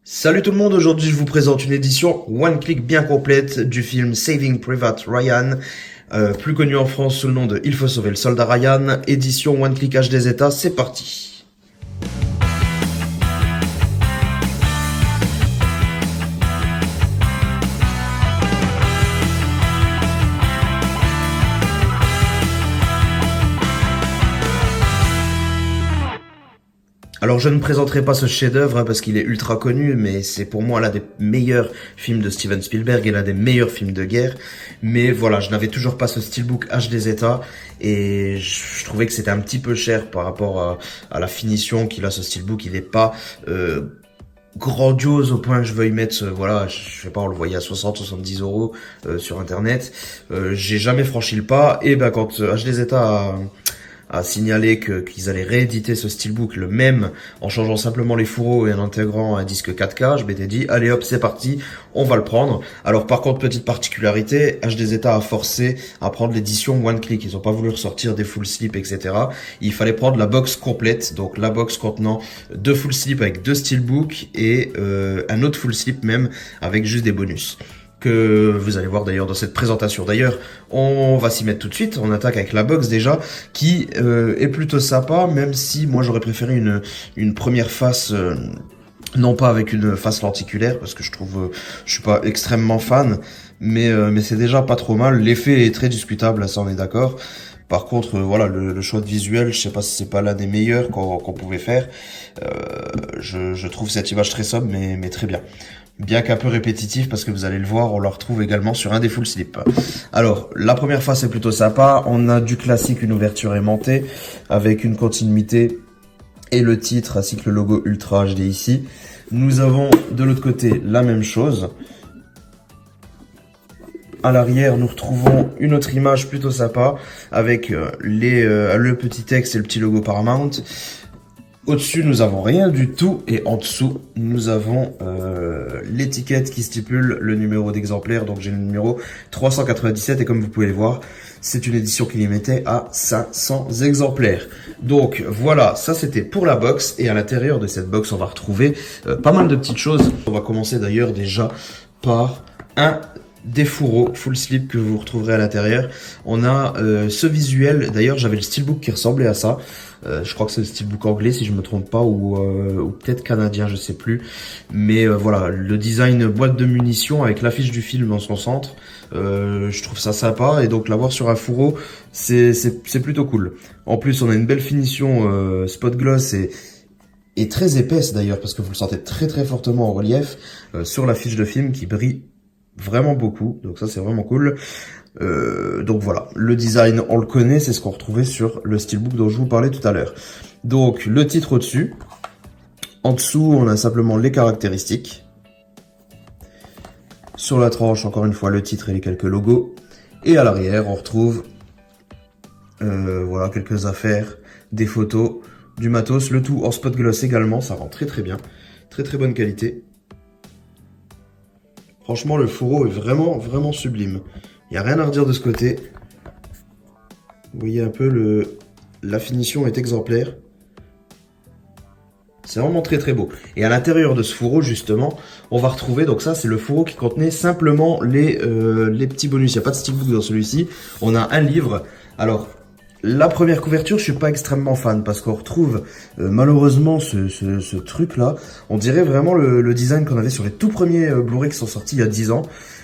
Salut tout le monde, aujourd'hui je vous présente une édition one click bien complète du film Saving Private Ryan, plus connu en France sous le nom de Il faut sauver le soldat Ryan, édition one click HDZ, c'est parti. Alors je ne présenterai pas ce chef-d'œuvre parce qu'il est ultra connu, mais c'est pour moi l'un des meilleurs films de Steven Spielberg et l'un des meilleurs films de guerre. Mais voilà, je n'avais toujours pas ce steelbook HDZ et je trouvais que c'était un petit peu cher par rapport à la finition qu'il a ce steelbook. Il n'est pas grandiose au point que je veuille mettre, voilà, je sais pas, on le voyait à 60-70 euros sur internet. J'ai jamais franchi le pas et ben quand HDZ a signalé qu'ils allaient rééditer ce steelbook le même en changeant simplement les fourreaux et en intégrant un disque 4K, je m'étais dit allez hop c'est parti, on va le prendre. Alors par contre petite particularité, HDZ a forcé à prendre l'édition one click, ils ont pas voulu ressortir des full slip etc. Il fallait prendre la box complète, donc la box contenant deux full slip avec deux steelbooks et un autre full slip même avec juste des bonus que vous allez voir d'ailleurs dans cette présentation. D'ailleurs, on va s'y mettre tout de suite. On attaque avec la box déjà, qui est plutôt sympa, même si moi j'aurais préféré une première face, non pas avec une face lenticulaire, parce que je trouve, je suis pas extrêmement fan, mais c'est déjà pas trop mal. L'effet est très discutable, ça on est d'accord. Par contre, voilà, le choix de visuel, je sais pas si c'est pas l'un des meilleurs qu'on pouvait faire. Je trouve cette image très sobre, mais très bien. Bien qu'un peu répétitif, parce que vous allez le voir, on le retrouve également sur un des full slip. Alors, la première face est plutôt sympa. On a du classique, une ouverture aimantée, avec une continuité et le titre, ainsi que le logo Ultra HD ici. Nous avons de l'autre côté la même chose. À l'arrière, nous retrouvons une autre image plutôt sympa avec le petit texte et le petit logo Paramount. Au-dessus, nous avons rien du tout et en dessous, nous avons l'étiquette qui stipule le numéro d'exemplaire. Donc j'ai le numéro 397 et comme vous pouvez le voir, c'est une édition qui limitait à 500 exemplaires. Donc voilà, ça c'était pour la box et à l'intérieur de cette box, on va retrouver pas mal de petites choses. On va commencer d'ailleurs déjà par un des fourreaux full slip que vous retrouverez à l'intérieur. On a ce visuel, d'ailleurs j'avais le steelbook qui ressemblait à ça. Je crois que c'est le steelbook anglais si je me trompe pas ou peut-être canadien, je sais plus. Mais voilà, le design boîte de munitions avec l'affiche du film dans son centre, je trouve ça sympa et donc l'avoir sur un fourreau, c'est plutôt cool. En plus, on a une belle finition spot gloss et très épaisse d'ailleurs parce que vous le sentez très très fortement en relief sur l'affiche de film qui brille vraiment beaucoup, donc ça c'est vraiment cool. Donc voilà, le design on le connaît, c'est ce qu'on retrouvait sur le steelbook dont je vous parlais tout à l'heure. Donc le titre au-dessus, en dessous on a simplement les caractéristiques. Sur la tranche encore une fois le titre et les quelques logos. Et à l'arrière on retrouve voilà quelques affaires, des photos, du matos, le tout en spot gloss également, ça rend très très bien, très très bonne qualité. Franchement, le fourreau est vraiment, vraiment sublime. Il n'y a rien à redire de ce côté. Vous voyez un peu, la finition est exemplaire. C'est vraiment très, très beau. Et à l'intérieur de ce fourreau, justement, on va retrouver, donc ça, c'est le fourreau qui contenait simplement les petits bonus. Il n'y a pas de steelbook dans celui-ci. On a un livre. Alors, la première couverture, je suis pas extrêmement fan parce qu'on retrouve malheureusement ce truc-là. On dirait vraiment le design qu'on avait sur les tout premiers Blu-ray qui sont sortis il y a 10 ans.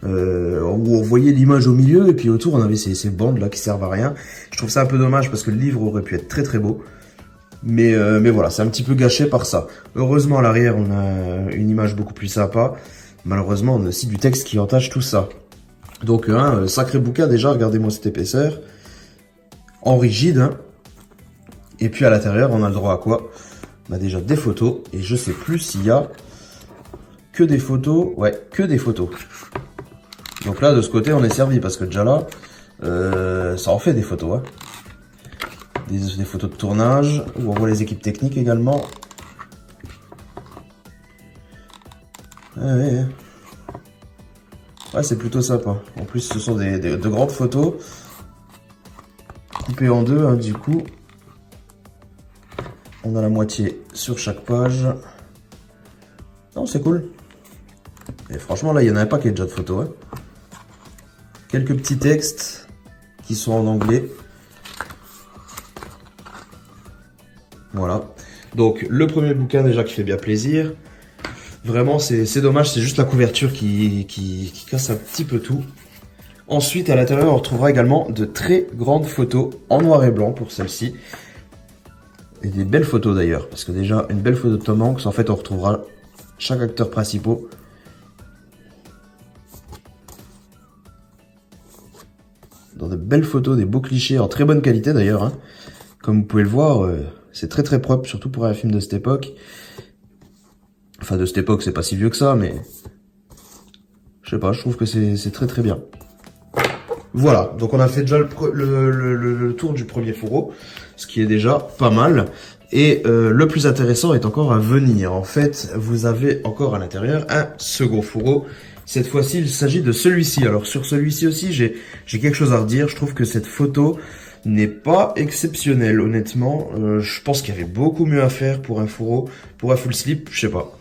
Où on voyait l'image au milieu et puis autour on avait ces bandes-là qui servent à rien. Je trouve ça un peu dommage parce que le livre aurait pu être très très beau. Mais voilà, c'est un petit peu gâché par ça. Heureusement à l'arrière on a une image beaucoup plus sympa. Malheureusement on a aussi du texte qui entache tout ça. Donc un sacré bouquin déjà, regardez-moi cette épaisseur. En rigide, hein. Et puis à l'intérieur on a le droit à quoi? Bah déjà des photos, et je sais plus s'il y a que des photos, ouais, que des photos. Donc là de ce côté on est servi, parce que déjà là, ça en fait des photos, hein. Des photos de tournage, où on voit les équipes techniques également. Ouais, c'est plutôt sympa. En plus ce sont de grandes photos. Coupé en deux, hein, du coup, on a la moitié sur chaque page. Non, c'est cool. Et franchement, là, il y en a un paquet déjà de photos. Hein. Quelques petits textes qui sont en anglais. Voilà. Donc, le premier bouquin déjà qui fait bien plaisir. Vraiment, c'est dommage, c'est juste la couverture qui casse un petit peu tout. Ensuite, à l'intérieur, on retrouvera également de très grandes photos en noir et blanc pour celle-ci. Et des belles photos d'ailleurs, parce que déjà, une belle photo de Tom Hanks, en fait, on retrouvera chaque acteur principal. Dans de belles photos, des beaux clichés en très bonne qualité d'ailleurs. Hein. Comme vous pouvez le voir, c'est très très propre, surtout pour un film de cette époque. Enfin, de cette époque, c'est pas si vieux que ça, mais... Je sais pas, je trouve que c'est très très bien. Voilà, donc on a fait déjà le tour du premier fourreau, ce qui est déjà pas mal. Et le plus intéressant est encore à venir. En fait, vous avez encore à l'intérieur un second fourreau. Cette fois-ci, il s'agit de celui-ci. Alors sur celui-ci aussi, j'ai quelque chose à redire. Je trouve que cette photo n'est pas exceptionnelle, honnêtement. Je pense qu'il y avait beaucoup mieux à faire pour un fourreau, pour un full slip, je sais pas.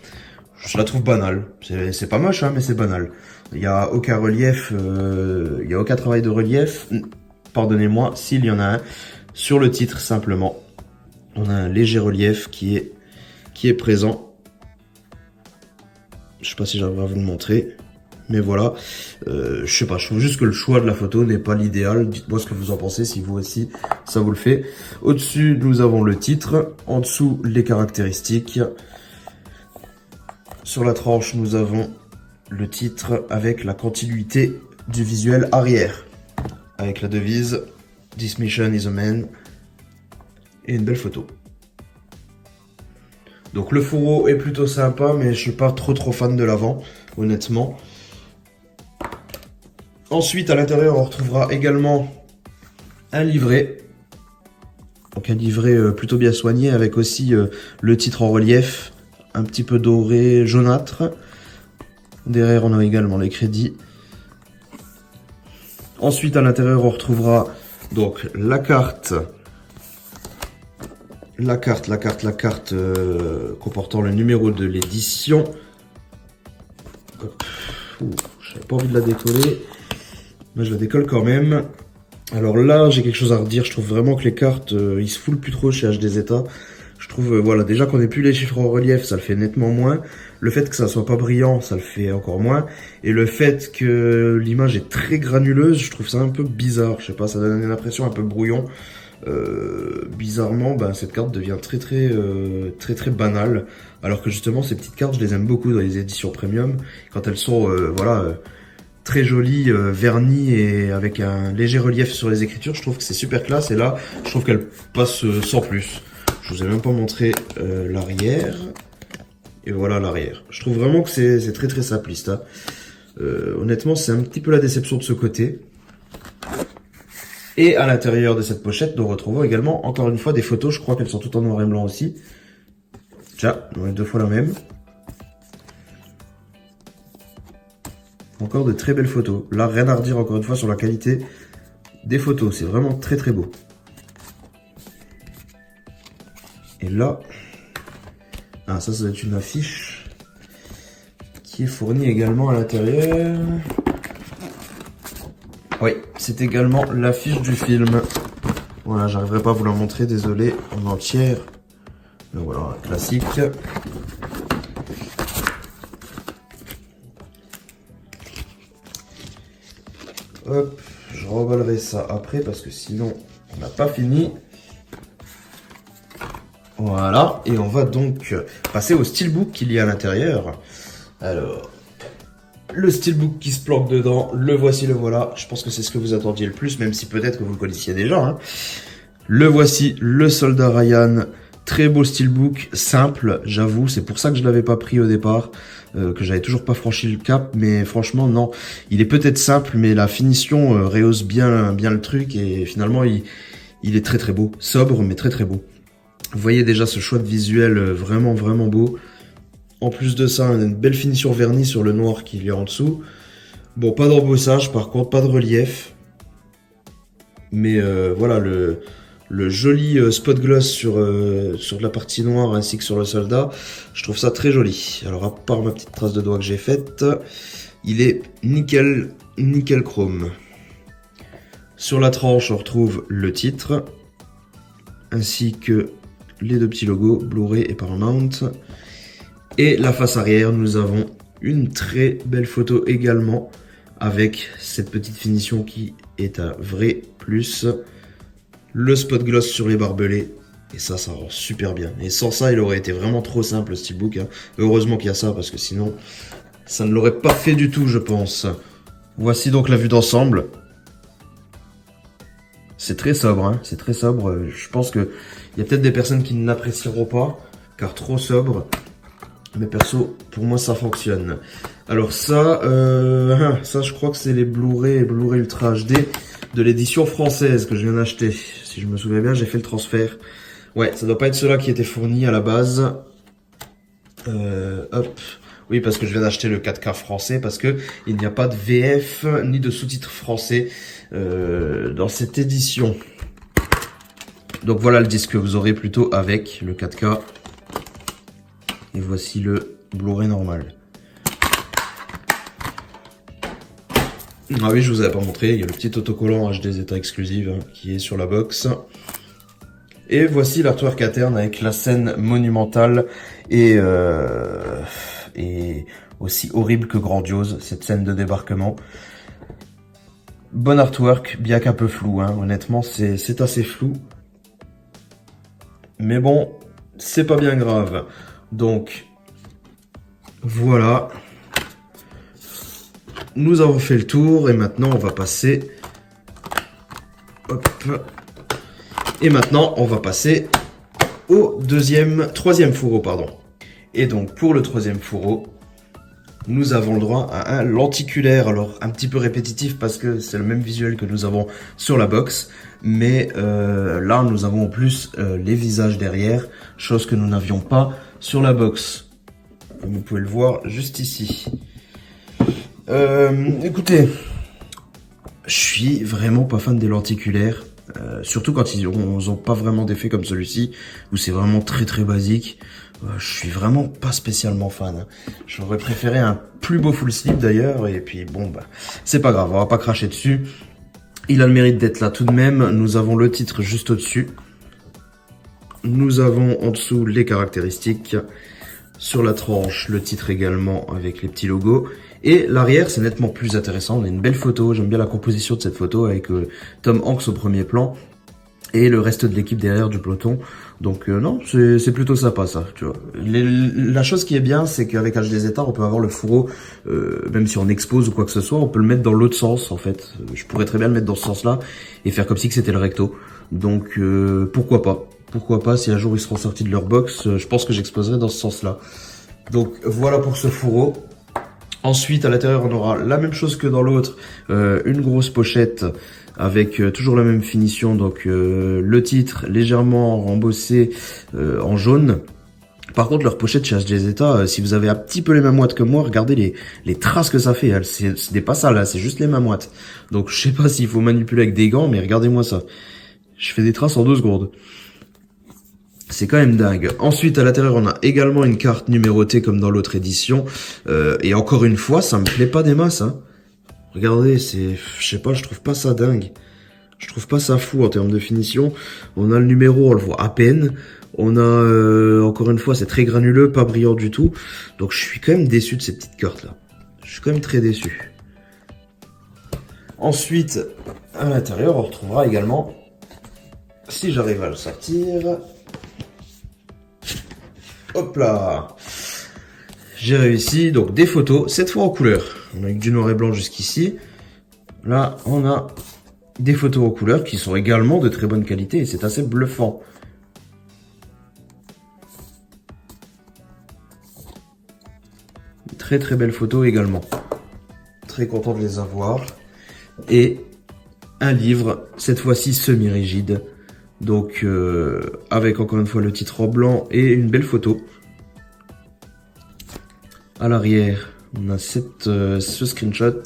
Je la trouve banale. C'est pas moche, hein, mais c'est banal. Il y a aucun relief, il y a aucun travail de relief. Pardonnez-moi, s'il y en a un. Sur le titre, simplement, on a un léger relief qui est présent. Je sais pas si j'arriverai à vous le montrer. Mais voilà, je sais pas, je trouve juste que le choix de la photo n'est pas l'idéal. Dites-moi ce que vous en pensez, si vous aussi, ça vous le fait. Au-dessus, nous avons le titre. En dessous, les caractéristiques. Sur la tranche, nous avons le titre avec la continuité du visuel arrière. Avec la devise « This mission is a man » et une belle photo. Donc le fourreau est plutôt sympa, mais je suis pas trop fan de l'avant, honnêtement. Ensuite, à l'intérieur, on retrouvera également un livret. Donc un livret plutôt bien soigné, avec aussi le titre en relief, un petit peu doré, jaunâtre. Derrière, on a également les crédits. Ensuite, à l'intérieur, on retrouvera donc la carte comportant le numéro de l'édition. J'avais pas envie de la décoller, mais je la décolle quand même. Alors là, j'ai quelque chose à redire. Je trouve vraiment que les cartes, ils se foulent plus trop chez HD Zeta. Je trouve, voilà, déjà qu'on n'ait plus les chiffres en relief, ça le fait nettement moins. Le fait que ça soit pas brillant, ça le fait encore moins. Et le fait que l'image est très granuleuse, je trouve ça un peu bizarre. Je sais pas, ça donne une impression un peu brouillon. Bizarrement, cette carte devient très banale. Alors que justement, ces petites cartes, je les aime beaucoup dans les éditions premium. Quand elles sont, très jolies, vernies et avec un léger relief sur les écritures, je trouve que c'est super classe. Et là, je trouve qu'elle passe sans plus. Je vous ai même pas montré l'arrière. Et voilà l'arrière. Je trouve vraiment que c'est très simpliste. Hein. Honnêtement, c'est un petit peu la déception de ce côté. Et à l'intérieur de cette pochette, nous retrouvons également, encore une fois, des photos. Je crois qu'elles sont toutes en noir et blanc aussi. Tiens, on a deux fois la même. Encore de très belles photos. Là, rien à redire encore une fois sur la qualité des photos. C'est vraiment très beau. Et là, ça doit être une affiche qui est fournie également à l'intérieur. Oui, c'est également l'affiche du film. Voilà, j'arriverai pas à vous la montrer, désolé, en entière. Mais voilà, classique. Hop, je remballerai ça après parce que sinon on n'a pas fini. Voilà, et on va donc passer au steelbook qu'il y a à l'intérieur. Alors, le steelbook qui se planque dedans, le voici, le voilà. Je pense que c'est ce que vous attendiez le plus, même si peut-être que vous le connaissiez déjà. Hein. Le voici, le soldat Ryan. Très beau steelbook, simple, j'avoue. C'est pour ça que je l'avais pas pris au départ, que j'avais toujours pas franchi le cap. Mais franchement, non. Il est peut-être simple, mais la finition rehausse bien le truc. Et finalement, il est très beau. Sobre, mais très beau. Vous voyez déjà ce choix de visuel vraiment beau. En plus de ça, une belle finition vernie sur le noir qu'il y a en dessous. Bon, pas d'embossage, par contre, pas de relief. Mais voilà, le le joli spot gloss sur la partie noire ainsi que sur le soldat. Je trouve ça très joli. Alors à part ma petite trace de doigt que j'ai faite, il est nickel chrome. Sur la tranche, on retrouve le titre, ainsi que les deux petits logos, Blu-ray et Paramount. Et la face arrière, nous avons une très belle photo également, avec cette petite finition qui est un vrai plus. Le spot gloss sur les barbelés, et ça rend super bien. Et sans ça, il aurait été vraiment trop simple le steelbook, hein. Heureusement qu'il y a ça, parce que sinon, ça ne l'aurait pas fait du tout, je pense. Voici donc la vue d'ensemble. C'est très sobre, hein, c'est très sobre. Je pense que il y a peut-être des personnes qui n'apprécieront pas, car trop sobre. Mais perso, pour moi, ça fonctionne. Alors ça, ça je crois que c'est les Blu-ray et Blu-ray Ultra HD de l'édition française que je viens d'acheter. Si je me souviens bien, j'ai fait le transfert. Ouais, ça doit pas être ceux-là qui étaient fournis à la base. Hop. Oui, parce que je viens d'acheter le 4K français, parce que il n'y a pas de VF ni de sous-titres français dans cette édition. Donc voilà le disque que vous aurez plutôt avec le 4K. Et voici le Blu-ray normal. Ah oui, je vous avais pas montré, il y a le petit autocollant HD Zeta exclusive hein, qui est sur la box. Et voici l'artwork interne avec la scène monumentale et aussi horrible que grandiose, cette scène de débarquement. Bon artwork, bien qu'un peu flou, hein. Honnêtement, c'est assez flou. Mais bon, c'est pas bien grave. Donc, voilà. Nous avons fait le tour et maintenant on va passer... Hop. Et maintenant, on va passer au troisième fourreau, pardon. Et donc, pour le troisième fourreau, nous avons le droit à un lenticulaire. Alors, un petit peu répétitif parce que c'est le même visuel que nous avons sur la box. Mais là, nous avons en plus les visages derrière, chose que nous n'avions pas sur la box. Comme vous pouvez le voir juste ici. Écoutez, je suis vraiment pas fan des lenticulaires. Surtout quand ils ont pas vraiment d'effet comme celui-ci, où c'est vraiment très basique. Je suis vraiment pas spécialement fan. J'aurais préféré un plus beau full slip d'ailleurs, et puis bon bah c'est pas grave, on va pas cracher dessus. Il a le mérite d'être là tout de même. Nous avons le titre juste au-dessus. Nous avons en dessous les caractéristiques. Sur la tranche, le titre également avec les petits logos. Et l'arrière, c'est nettement plus intéressant. On a une belle photo. J'aime bien la composition de cette photo avec Tom Hanks au premier plan et le reste de l'équipe derrière du peloton. Donc non, c'est plutôt sympa ça. Tu vois. La chose qui est bien, c'est qu'avec HD Zeta, on peut avoir le fourreau, même si on expose ou quoi que ce soit, on peut le mettre dans l'autre sens en fait. Je pourrais très bien le mettre dans ce sens-là et faire comme si c'était le recto. Donc pourquoi pas? Pourquoi pas, si un jour ils seront sortis de leur box, je pense que j'exposerai dans ce sens-là. Donc voilà pour ce fourreau. Ensuite, à l'intérieur, on aura la même chose que dans l'autre, une grosse pochette avec toujours la même finition. Donc le titre légèrement rembossé en jaune. Par contre, leur pochette chez HD Zeta, si vous avez un petit peu les mêmes moites que moi, regardez les traces que ça fait. Hein. C'est pas ça là, c'est juste les mêmes moites. Donc je sais pas s'il faut manipuler avec des gants, mais regardez-moi ça. Je fais des traces en 2 secondes. C'est quand même dingue. Ensuite, à l'intérieur, on a également une carte numérotée comme dans l'autre édition. Et encore une fois, ça me plaît pas des masses. Hein. Regardez, je sais pas, je trouve pas ça dingue. Je trouve pas ça fou en termes de finition. On a le numéro, on le voit à peine. On a, encore une fois, c'est très granuleux, pas brillant du tout. Donc je suis quand même déçu de ces petites cartes-là. Je suis quand même très déçu. Ensuite, à l'intérieur, on retrouvera également, si j'arrive à le sortir... Hop là, j'ai réussi, donc des photos, cette fois en couleur. On a eu du noir et blanc jusqu'ici. Là, on a des photos en couleur qui sont également de très bonne qualité et c'est assez bluffant. Très belles photos également. Très content de les avoir. Et un livre, cette fois-ci semi-rigide. Donc avec encore une fois le titre en blanc et une belle photo. À l'arrière, on a ce screenshot.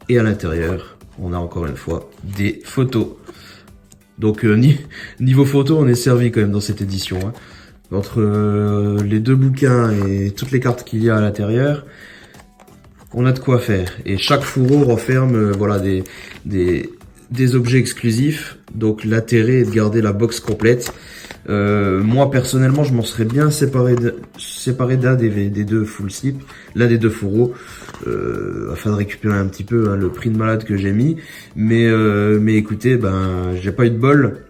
Et à l'intérieur, on a encore une fois des photos. Donc niveau photo, on est servi quand même dans cette édition. Hein. Entre les deux bouquins et toutes les cartes qu'il y a à l'intérieur, on a de quoi faire. Et chaque fourreau renferme voilà des objets exclusifs. Donc l'intérêt est de garder la box complète. Moi personnellement, je m'en serais bien séparé d'un des deux full slip, l'un des deux fourreaux, afin de récupérer un petit peu hein, le prix de malade que j'ai mis. Mais écoutez, ben j'ai pas eu de bol.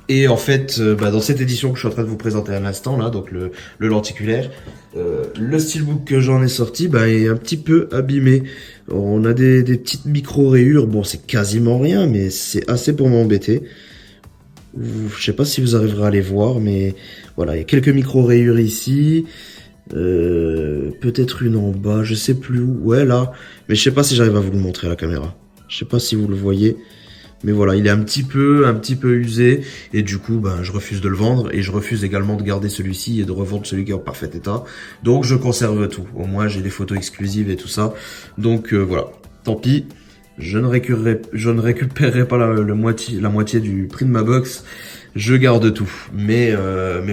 Et en fait, dans cette édition que je suis en train de vous présenter à l'instant, là, donc le lenticulaire, le steelbook que j'en ai sorti est un petit peu abîmé. On a des petites micro-rayures, bon c'est quasiment rien, mais c'est assez pour m'embêter. Je sais pas si vous arriverez à les voir, mais voilà, il y a quelques micro-rayures ici, peut-être une en bas, je sais plus où, ouais là, mais je sais pas si j'arrive à vous le montrer à la caméra. Je sais pas si vous le voyez. Mais voilà, il est un petit peu usé et du coup, je refuse de le vendre et je refuse également de garder celui-ci et de revendre celui qui est en parfait état. Donc, je conserve tout. Au moins, j'ai des photos exclusives et tout ça. Donc, voilà. Tant pis. Je ne récupérerai pas la moitié du prix de ma box. Je garde tout. Mais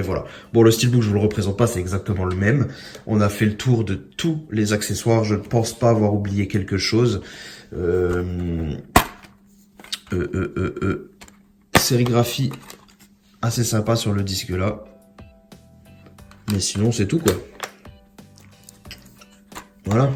voilà. Bon, le steelbook, je vous le représente pas, c'est exactement le même. On a fait le tour de tous les accessoires. Je ne pense pas avoir oublié quelque chose. Sérigraphie assez sympa sur le disque là. Mais sinon c'est tout quoi. Voilà.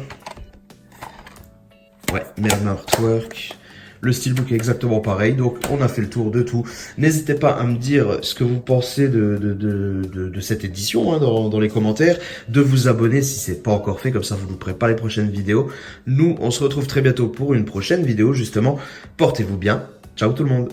Ouais, même artwork. Le steelbook est exactement pareil. Donc on a fait le tour de tout. N'hésitez pas à me dire ce que vous pensez de cette édition hein, dans les commentaires. De vous abonner si c'est pas encore fait. Comme ça vous ne louperez pas les prochaines vidéos. Nous on se retrouve très bientôt pour une prochaine vidéo justement. Portez-vous bien. Ciao tout le monde.